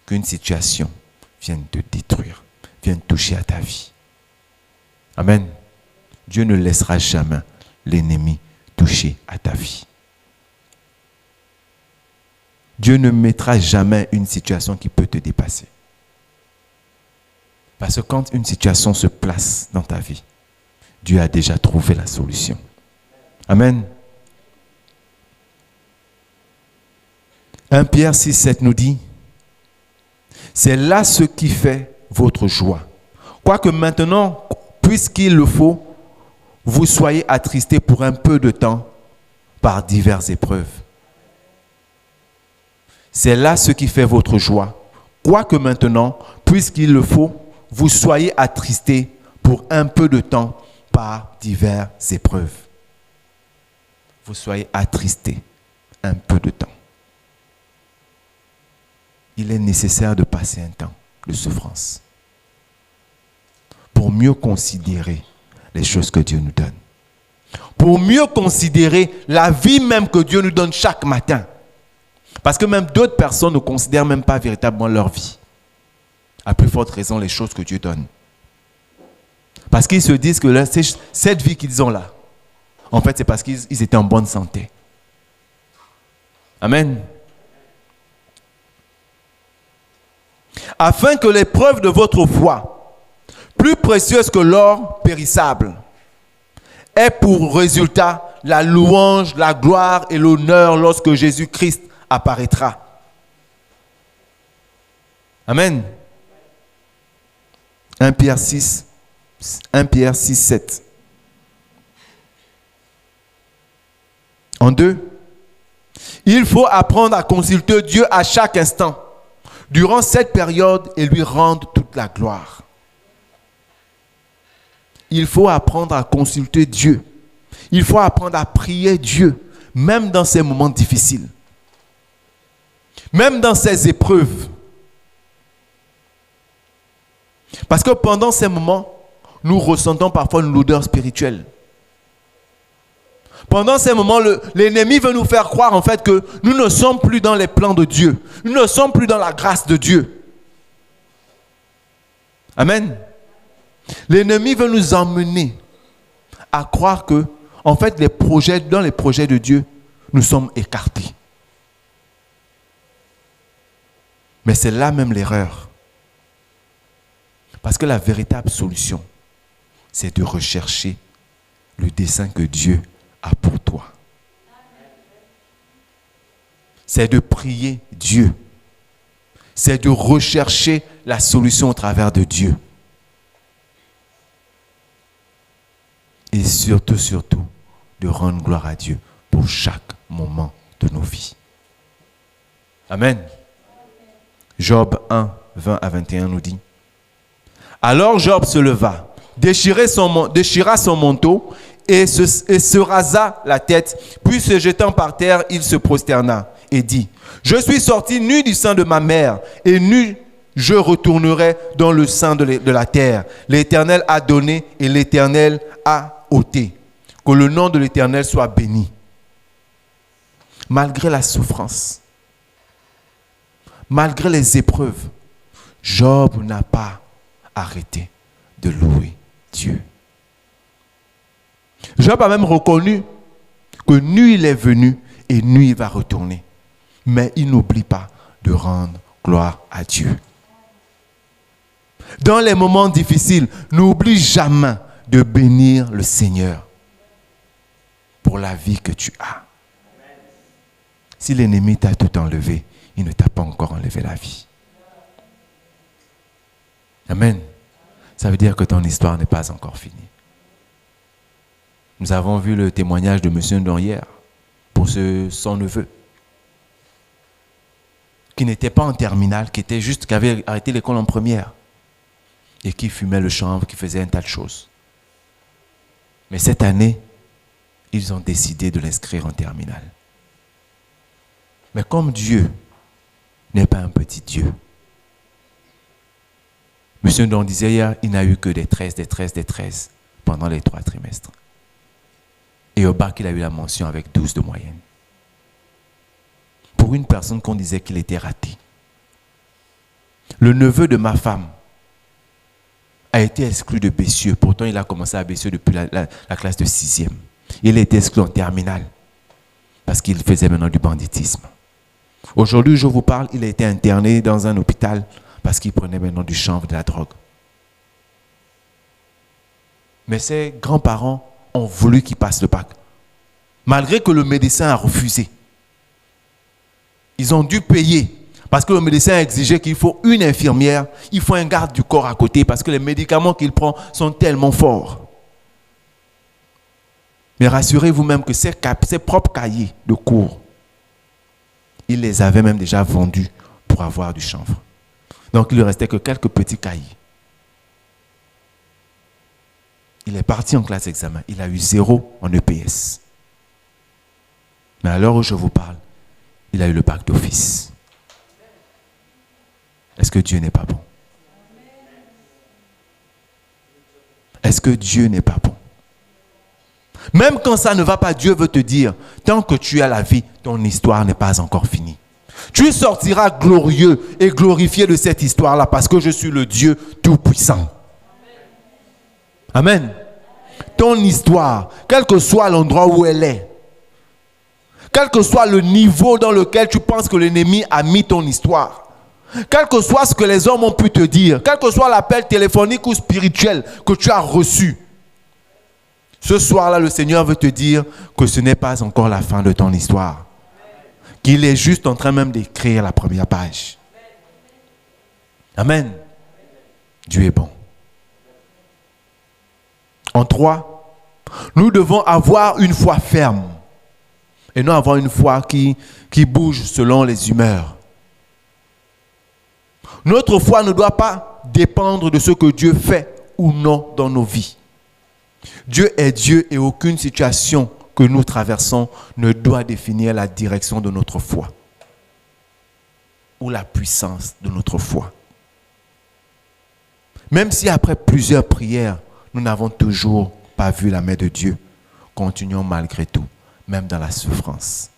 qu'une situation vienne te détruire, vienne toucher à ta vie. Amen. Dieu ne laissera jamais l'ennemi toucher à ta vie. Dieu ne mettra jamais une situation qui peut te dépasser. Parce que quand une situation se place dans ta vie, Dieu a déjà trouvé la solution. Amen. 1 Pierre 6:7 nous dit, « C'est là ce qui fait votre joie. Quoique maintenant, puisqu'il le faut, vous soyez attristés pour un peu de temps par diverses épreuves. » C'est là ce qui fait votre joie. Quoique maintenant, puisqu'il le faut, vous soyez attristés pour un peu de temps par diverses épreuves. Vous soyez attristés un peu de temps. Il est nécessaire de passer un temps de souffrance pour mieux considérer les choses que Dieu nous donne. Pour mieux considérer la vie même que Dieu nous donne chaque matin. Parce que même d'autres personnes ne considèrent même pas véritablement leur vie. À plus forte raison, les choses que Dieu donne. Parce qu'ils se disent que là, cette vie qu'ils ont là, en fait, c'est parce qu'ils étaient en bonne santé. Amen. Afin que l'épreuve de votre foi, plus précieuse que l'or périssable, ait pour résultat la louange, la gloire et l'honneur lorsque Jésus-Christ apparaîtra. Amen. 1 Pierre 6, 7. En 2, il faut apprendre à consulter Dieu à chaque instant, durant cette période, et lui rendre toute la gloire. Il faut apprendre à consulter Dieu. Il faut apprendre à prier Dieu, même dans ces moments difficiles. Même dans ces épreuves. Parce que pendant ces moments, nous ressentons parfois une lourdeur spirituelle. Pendant ces moments, l'ennemi veut nous faire croire en fait que nous ne sommes plus dans les plans de Dieu. Nous ne sommes plus dans la grâce de Dieu. Amen. L'ennemi veut nous emmener à croire que, en fait, dans les projets de Dieu, nous sommes écartés. Mais c'est là même l'erreur. Parce que la véritable solution, c'est de rechercher le dessein que Dieu a pour toi. C'est de prier Dieu. C'est de rechercher la solution au travers de Dieu. Et surtout, de rendre gloire à Dieu pour chaque moment de nos vies. Amen. Job 1, 20 à 21 nous dit: Alors Job se leva, déchira son manteau et se rasa la tête, puis se jetant par terre, il se prosterna et dit: Je suis sorti nu du sein de ma mère, et nu je retournerai dans le sein de la terre. L'Éternel a donné et l'Éternel a ôté. Que le nom de l'Éternel soit béni. Malgré la souffrance, malgré les épreuves, Job n'a pas arrêté de louer Dieu. Job a même reconnu que nu il est venu et nu il va retourner. Mais il n'oublie pas de rendre gloire à Dieu. Dans les moments difficiles, n'oublie jamais de bénir le Seigneur pour la vie que tu as. Si l'ennemi t'a tout enlevé, il ne t'a pas encore enlevé la vie. Amen. Ça veut dire que ton histoire n'est pas encore finie. Nous avons vu le témoignage de M. Ndon hier pour son neveu, qui n'était pas en terminale, qui avait arrêté l'école en première et qui fumait le chanvre, qui faisait un tas de choses. Mais cette année, ils ont décidé de l'inscrire en terminale. Mais comme Dieu n'est pas un petit Dieu, M. Ndon disait hier, il n'a eu que des 13 pendant les 3 trimestres. Et au bac, il a eu la mention avec 12 de moyenne. Pour une personne qu'on disait qu'il était raté. Le neveu de ma femme a été exclu de Bessieux. Pourtant, il a commencé à Bessieux depuis la classe de 6e. Il a été exclu en terminale parce qu'il faisait maintenant du banditisme. Aujourd'hui, je vous parle, il a été interné dans un hôpital parce qu'il prenait maintenant du chanvre, de la drogue. Mais ses grands-parents ont voulu qu'il passe le bac, malgré que le médecin a refusé. Ils ont dû payer, parce que le médecin a exigé qu'il faut une infirmière, il faut un garde du corps à côté, parce que les médicaments qu'il prend sont tellement forts. Mais rassurez-vous même que ses propres cahiers de cours, il les avait même déjà vendus pour avoir du chanvre. Donc il ne lui restait que quelques petits cahiers. Il est parti en classe d'examen. Il a eu 0 en EPS. Mais à l'heure où je vous parle, il a eu le bac d'office. Est-ce que Dieu n'est pas bon? Est-ce que Dieu n'est pas bon? Même quand ça ne va pas, Dieu veut te dire, tant que tu as la vie, ton histoire n'est pas encore finie. Tu sortiras glorieux et glorifié de cette histoire-là parce que je suis le Dieu Tout-Puissant. Amen. Ton histoire, quel que soit l'endroit où elle est, quel que soit le niveau dans lequel tu penses que l'ennemi a mis ton histoire, quel que soit ce que les hommes ont pu te dire, quel que soit l'appel téléphonique ou spirituel que tu as reçu, ce soir-là, le Seigneur veut te dire que ce n'est pas encore la fin de ton histoire, qu'il est juste en train même d'écrire la première page. Amen. Dieu est bon. En 3, nous devons avoir une foi ferme et non avoir une foi qui bouge selon les humeurs. Notre foi ne doit pas dépendre de ce que Dieu fait ou non dans nos vies. Dieu est Dieu et aucune situation que nous traversons ne doit définir la direction de notre foi ou la puissance de notre foi. Même si après plusieurs prières, nous n'avons toujours pas vu la main de Dieu, continuons malgré tout, même dans la souffrance,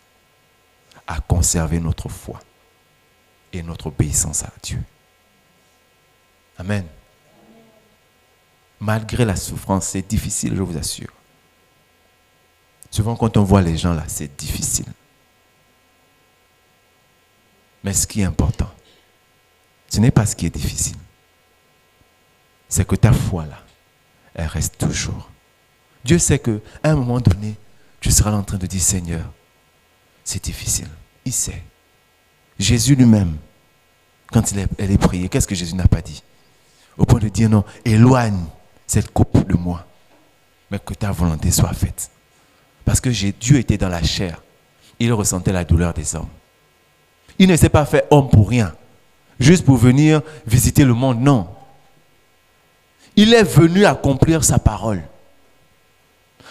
à conserver notre foi et notre obéissance à Dieu. Amen. Malgré la souffrance, c'est difficile, je vous assure. Souvent, quand on voit les gens là, c'est difficile. Mais ce qui est important, ce n'est pas ce qui est difficile. C'est que ta foi là, elle reste toujours. Dieu sait qu'à un moment donné, tu seras en train de dire, Seigneur, c'est difficile. Il sait. Jésus lui-même, quand elle est priée, qu'est-ce que Jésus n'a pas dit? Au point de dire non, éloigne cette coupe de moi, mais que ta volonté soit faite. Parce que Dieu était dans la chair. Il ressentait la douleur des hommes. Il ne s'est pas fait homme pour rien, juste pour venir visiter le monde, non. Il est venu accomplir sa parole.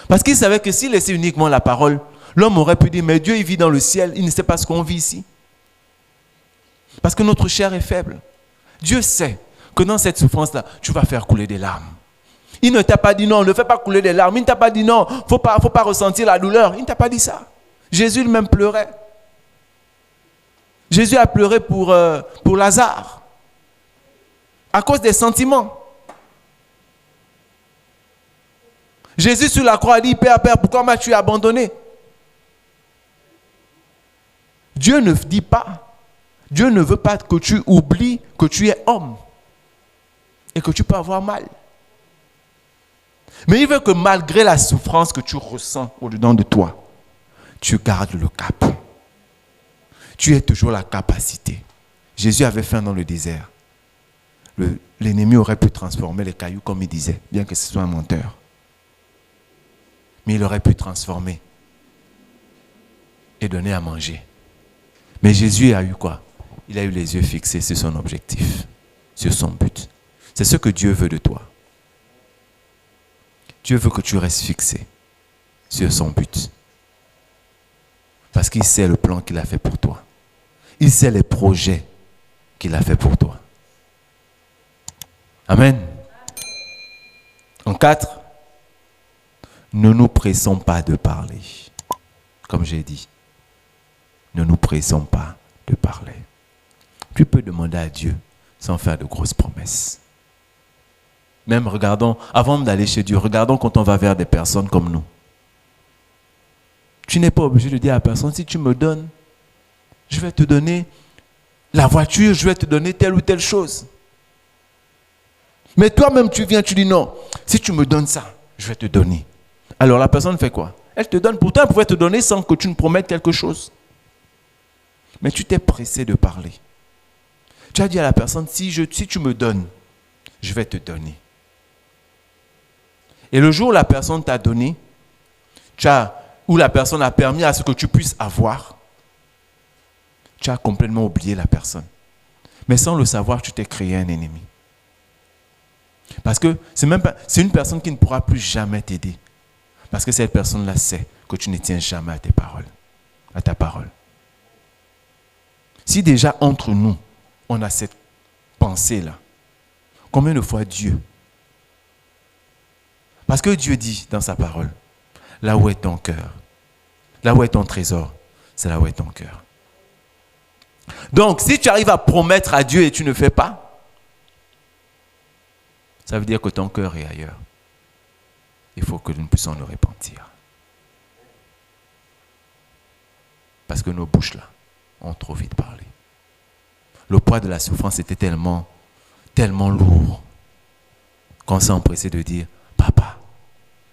Parce qu'il savait que s'il laissait uniquement la parole, l'homme aurait pu dire, mais Dieu il vit dans le ciel, il ne sait pas ce qu'on vit ici. Parce que notre chair est faible. Dieu sait que dans cette souffrance-là, tu vas faire couler des larmes. Il ne t'a pas dit non, ne fais pas couler des larmes. Il ne t'a pas dit non, il ne faut pas ressentir la douleur. Il ne t'a pas dit ça. Jésus lui-même pleurait. Jésus a pleuré pour Lazare. À cause des sentiments. Jésus sur la croix a dit, Père, Père, pourquoi m'as-tu abandonné? Dieu ne dit pas, Dieu ne veut pas que tu oublies que tu es homme et que tu peux avoir mal. Mais il veut que malgré la souffrance que tu ressens au-dedans de toi, tu gardes le cap. Tu aies toujours la capacité. Jésus avait faim dans le désert. L'ennemi aurait pu transformer les cailloux comme il disait, bien que ce soit un menteur. Mais il aurait pu transformer et donner à manger. Mais Jésus a eu quoi? Il a eu les yeux fixés sur son objectif, sur son but. C'est ce que Dieu veut de toi. Dieu veut que tu restes fixé sur son but. Parce qu'il sait le plan qu'il a fait pour toi. Il sait les projets qu'il a fait pour toi. Amen. En 4, ne nous pressons pas de parler. Comme j'ai dit, ne nous pressons pas de parler. Tu peux demander à Dieu sans faire de grosses promesses. Même regardons, avant d'aller chez Dieu, regardons quand on va vers des personnes comme nous. Tu n'es pas obligé de dire à la personne, si tu me donnes, je vais te donner la voiture, je vais te donner telle ou telle chose. Mais toi-même, tu viens, tu dis non, si tu me donnes ça, je vais te donner. Alors la personne fait quoi? Elle te donne, pourtant elle pouvait te donner sans que tu ne promettes quelque chose. Mais tu t'es pressé de parler. Tu as dit à la personne, si tu me donnes, je vais te donner. Et le jour où la personne t'a donné, où la personne a permis à ce que tu puisses avoir, tu as complètement oublié la personne. Mais sans le savoir, tu t'es créé un ennemi. Parce que c'est une personne qui ne pourra plus jamais t'aider. Parce que cette personne-là sait que tu ne tiens jamais à tes paroles, à ta parole. Si déjà entre nous, on a cette pensée-là, combien de fois Dieu? Parce que Dieu dit dans sa parole, là où est ton cœur, là où est ton trésor, c'est là où est ton cœur. Donc, si tu arrives à promettre à Dieu et tu ne fais pas, ça veut dire que ton cœur est ailleurs. Il faut que nous puissions nous repentir. Parce que nos bouches là ont trop vite parlé. Le poids de la souffrance était tellement lourd qu'on s'est empressé de dire, papa,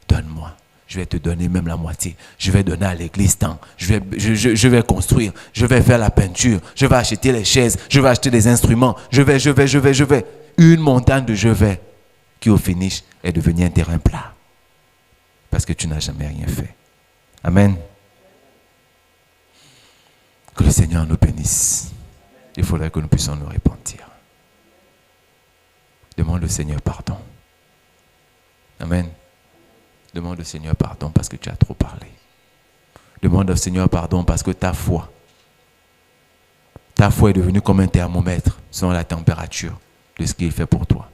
donne-moi. Je vais te donner même la moitié. Je vais donner à l'église tant. Je vais construire. Je vais faire la peinture. Je vais acheter les chaises. Je vais acheter des instruments. Je vais. Une montagne de je vais qui au finish est devenue un terrain plat. Parce que tu n'as jamais rien fait. Amen. Que le Seigneur nous bénisse. Il faudrait que nous puissions nous repentir. Demande au Seigneur pardon. Amen. Demande au Seigneur pardon parce que tu as trop parlé. Demande au Seigneur pardon parce que ta foi est devenue comme un thermomètre selon la température de ce qu'il fait pour toi.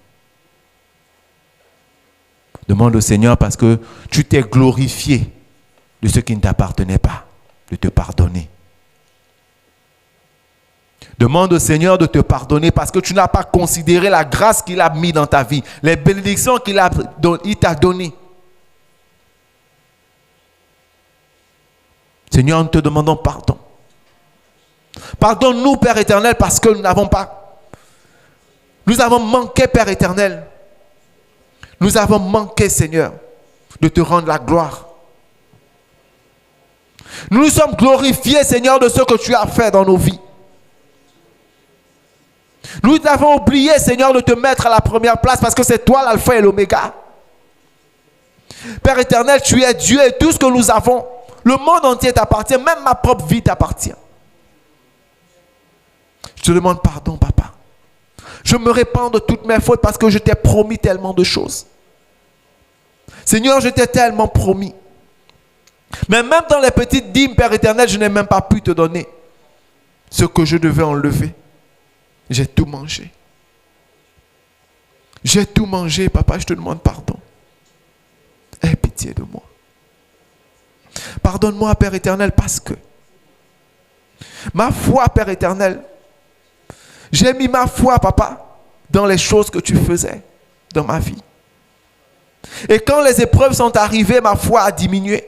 Demande au Seigneur parce que tu t'es glorifié de ce qui ne t'appartenait pas, de te pardonner. Demande au Seigneur de te pardonner parce que tu n'as pas considéré la grâce qu'il a mis dans ta vie, les bénédictions qu'il t'a données. Seigneur, nous te demandons pardon. Pardonne-nous, Père éternel, parce que nous avons manqué, Père éternel. Nous avons manqué, Seigneur, de te rendre la gloire. Nous nous sommes glorifiés, Seigneur, de ce que tu as fait dans nos vies. Nous avons oublié, Seigneur, de te mettre à la première place parce que c'est toi l'alpha et l'oméga. Père éternel, tu es Dieu et tout ce que nous avons, le monde entier t'appartient, même ma propre vie t'appartient. Je te demande pardon, Papa. Je me répands de toutes mes fautes parce que je t'ai promis tellement de choses. Seigneur, je t'ai tellement promis. Mais même dans les petites dîmes, Père éternel, je n'ai même pas pu te donner ce que je devais enlever. J'ai tout mangé. J'ai tout mangé, Papa, je te demande pardon. Aie pitié de moi. Pardonne-moi, Père éternel, parce que ma foi, Père éternel, j'ai mis ma foi, Papa, dans les choses que tu faisais dans ma vie. Et quand les épreuves sont arrivées, ma foi a diminué.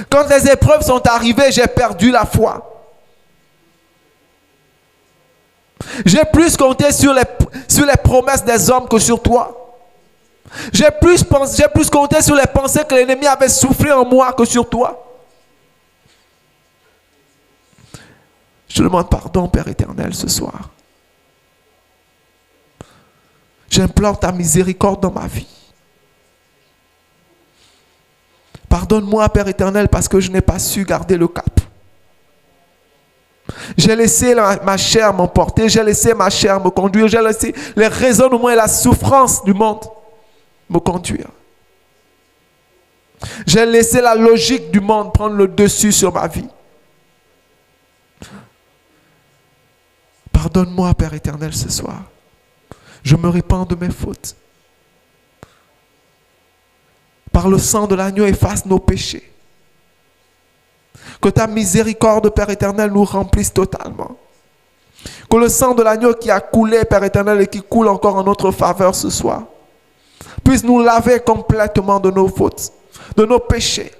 Quand les épreuves sont arrivées, j'ai perdu la foi. J'ai plus compté sur les promesses des hommes que sur toi. J'ai plus compté sur les pensées que l'ennemi avait soufflées en moi que sur toi. Je te demande pardon, Père éternel, ce soir. J'implore ta miséricorde dans ma vie. Pardonne-moi, Père éternel, parce que je n'ai pas su garder le cap. J'ai laissé ma chair m'emporter, j'ai laissé ma chair me conduire, j'ai laissé les raisonnements et la souffrance du monde me conduire. J'ai laissé la logique du monde prendre le dessus sur ma vie. Pardonne-moi, Père éternel, ce soir. Je me répands de mes fautes. Par le sang de l'agneau, efface nos péchés. Que ta miséricorde, Père éternel, nous remplisse totalement. Que le sang de l'agneau qui a coulé, Père éternel, et qui coule encore en notre faveur ce soir, puisse nous laver complètement de nos fautes, de nos péchés.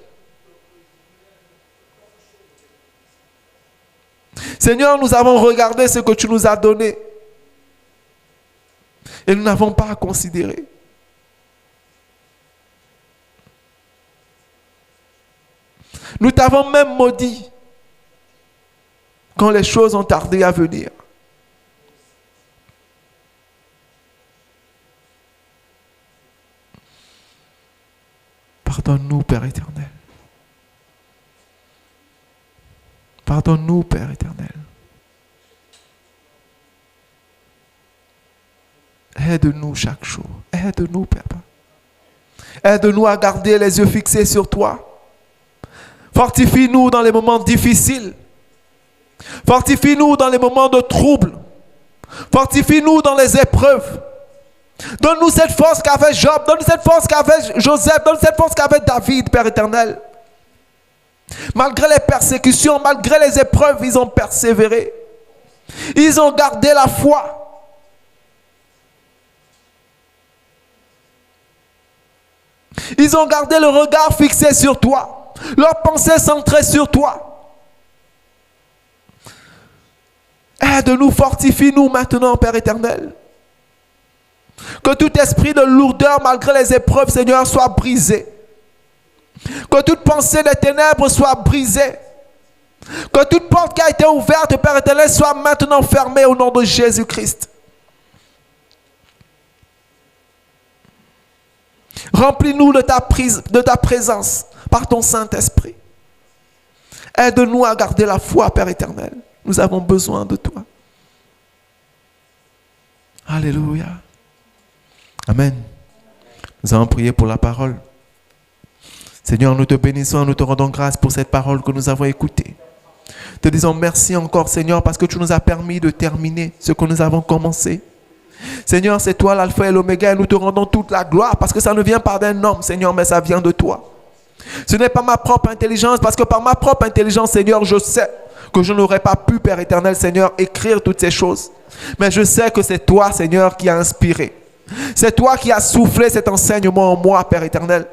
Seigneur, nous avons regardé ce que tu nous as donné et nous n'avons pas à considérer. Nous t'avons même maudit quand les choses ont tardé à venir. Pardonne-nous, Père éternel. Pardonne-nous, Père éternel. Aide-nous chaque jour. Aide-nous, Papa. Aide-nous à garder les yeux fixés sur toi. Fortifie-nous dans les moments difficiles. Fortifie-nous dans les moments de trouble. Fortifie-nous dans les épreuves. Donne-nous cette force qu'avait Job. Donne-nous cette force qu'avait Joseph. Donne-nous cette force qu'avait David, Père éternel. Malgré les persécutions, malgré les épreuves, ils ont persévéré. Ils ont gardé la foi. Ils ont gardé le regard fixé sur toi. Leur pensée centrée sur toi. Aide-nous, fortifie-nous maintenant, Père éternel. Que tout esprit de lourdeur, malgré les épreuves, Seigneur, soit brisé. Que toute pensée des ténèbres soit brisée. Que toute porte qui a été ouverte, Père éternel, soit maintenant fermée au nom de Jésus-Christ. Remplis-nous de ta présence par ton Saint-Esprit. Aide-nous à garder la foi, Père éternel. Nous avons besoin de toi. Alléluia. Amen. Nous allons prier pour la parole. Seigneur, nous te bénissons, nous te rendons grâce pour cette parole que nous avons écoutée. Te disons merci encore, Seigneur, parce que tu nous as permis de terminer ce que nous avons commencé. Seigneur, c'est toi l'alpha et l'oméga et nous te rendons toute la gloire parce que ça ne vient pas d'un homme, Seigneur, mais ça vient de toi. Ce n'est pas ma propre intelligence, parce que par ma propre intelligence, Seigneur, je sais que je n'aurais pas pu, Père éternel, Seigneur, écrire toutes ces choses. Mais je sais que c'est toi, Seigneur, qui as inspiré. C'est toi qui as soufflé cet enseignement en moi, Père éternel.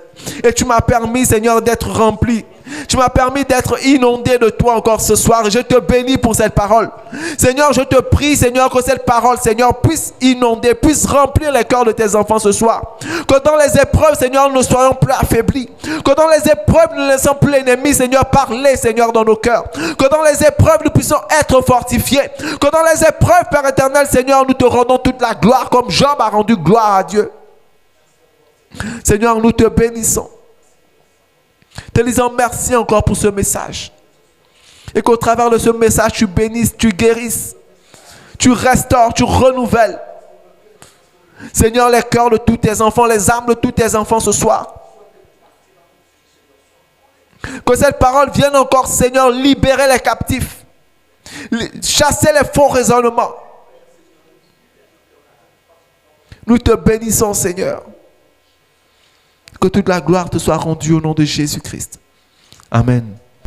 Et tu m'as permis, Seigneur, d'être rempli. Tu m'as permis d'être inondé de toi encore ce soir. Et je te bénis pour cette parole. Seigneur, je te prie, Seigneur, que cette parole, Seigneur, puisse inonder, puisse remplir les cœurs de tes enfants ce soir. Que dans les épreuves, Seigneur, nous ne soyons plus affaiblis. Que dans les épreuves, nous ne laissons plus l'ennemi, Seigneur, parler, Seigneur, dans nos cœurs. Que dans les épreuves, nous puissions être fortifiés. Que dans les épreuves, Père éternel, Seigneur, nous te rendons toute la gloire comme Job a rendu gloire à Dieu. Seigneur, nous te bénissons. Te disons merci encore pour ce message. Et qu'au travers de ce message, tu bénisses, tu guérisses, tu restaures, tu renouvelles. Seigneur, les cœurs de tous tes enfants, les âmes de tous tes enfants ce soir. Que cette parole vienne encore, Seigneur, libérer les captifs. Chasser les faux raisonnements. Nous te bénissons, Seigneur. Que toute la gloire te soit rendue au nom de Jésus-Christ. Amen.